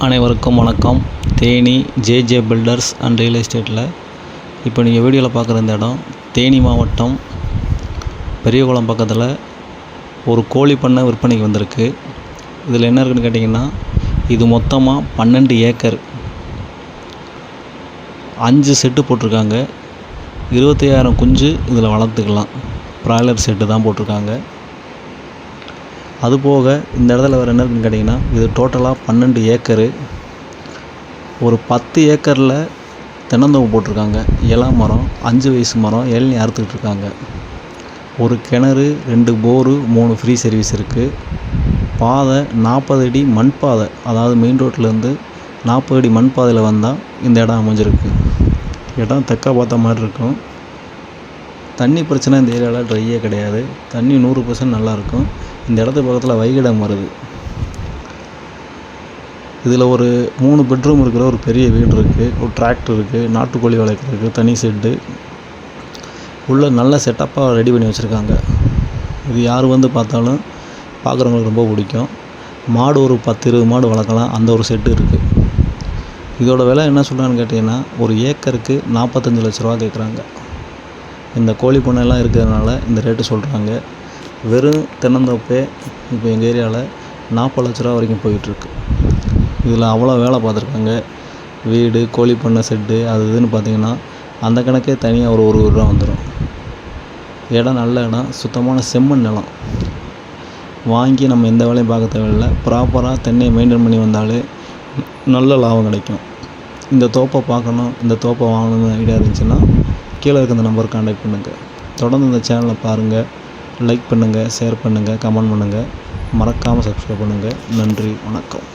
அனைவருக்கும் வணக்கம். Theni JJ filters and real எஸ்டேட்டில் இப்போ நீங்கள் வீடியோவில் பார்க்குற இந்த இடம் தேனி மாவட்டம் பெரியகுளம் பக்கத்தில் ஒரு கோழி பண்ணை விற்பனைக்கு வந்திருக்கு. இதில் என்ன இருக்குதுன்னு கேட்டிங்கன்னா, இது மொத்தமாக 12 ஏக்கர் 5 செட்டு போட்டிருக்காங்க. 25,000 குஞ்சு இதில் வளர்த்துக்கலாம். பிராய்லர் செட்டு தான் போட்டிருக்காங்க. அதுபோக இந்த இடத்துல வேறு என்ன இருக்குதுன்னு கேட்டிங்கன்னா, இது டோட்டலாக 12 ஏக்கரு. ஒரு 10 ஏக்கரில் தென்னந்தோப்பு போட்டிருக்காங்க. இலா மரம், 5 வயசு மரம், இளநீ அறுத்துக்கிட்டு இருக்காங்க. ஒரு கிணறு, 2 போரு, 3 ஃப்ரீ சர்வீஸ் இருக்குது. பாதை 40 அடி மண் பாதை, அதாவது மெயின் ரோட்லேருந்து 40 அடி மண் பாதையில் வந்தால் இந்த இடம் அமைஞ்சிருக்கு. இடம் தெற்கா பார்த்த மாதிரி இருக்கும். தண்ணி பிரச்சனை இந்த ஏரியாவில் ட்ரையே கிடையாது. தண்ணி 100% நல்லாயிருக்கும். இந்த இடத்துக்கு பக்கத்தில் வைகடம் வருது. இதில் ஒரு 3 பெட்ரூம் இருக்கிற ஒரு பெரிய வீடு இருக்குது. ஒரு டிராக்டர் இருக்குது. நாட்டுக்கோழி வளர்க்குறதுக்கு தனி செட்டு உள்ள நல்ல செட்டப்பாக ரெடி பண்ணி வச்சுருக்காங்க. இது யார் வந்து பார்த்தாலும் பார்க்குறவங்களுக்கு ரொம்ப பிடிக்கும். மாடு ஒரு 10-20 மாடு வளர்க்கலாம். அந்த ஒரு செட்டு இருக்குது. இதோட விலை என்ன சொல்கிறான்னு கேட்டிங்கன்னா, ஒரு ஏக்கருக்கு 45 லட்ச ரூபா கேட்குறாங்க. இந்த கோழி பண்ணையெல்லாம் இருக்கிறதுனால இந்த ரேட்டு சொல்கிறாங்க. வெறும் தென்னந்தோப்பே இப்போ எங்கள் ஏரியாவில் 40 லட்ச ரூபா வரைக்கும் போயிட்டுருக்கு. இதில் அவ்வளோ வேலை பார்த்துருக்காங்க. வீடு, கோழி பண்ணை செட்டு அது இதுன்னு பார்த்திங்கன்னா அந்த கணக்கே தனியாக ஒரு 1 கோடி ரூபா வந்துடும். இடம் நல்ல இடம், சுத்தமான செம்மண் நிலம். வாங்கி நம்ம எந்த வேலையும் பார்க்க தேவையில்லை. ப்ராப்பராக தென்னையை மெயின்டைன் பண்ணி வந்தாலே நல்ல லாபம் கிடைக்கும். இந்த தோப்பை பார்க்கணும், இந்த தோப்பை வாங்கணும்னு ஐடியா இருந்துச்சுன்னா கீழே இருக்க இந்த நம்பருக்கு கான்டாக்ட் பண்ணுங்கள். தொடர்ந்து இந்த சேனலை பாருங்கள். லைக் பண்ணுங்கள், ஷேர் பண்ணுங்கள், கமெண்ட் பண்ணுங்கள். மறக்காமல் சப்ஸ்கிரைப் பண்ணுங்கள். நன்றி, வணக்கம்.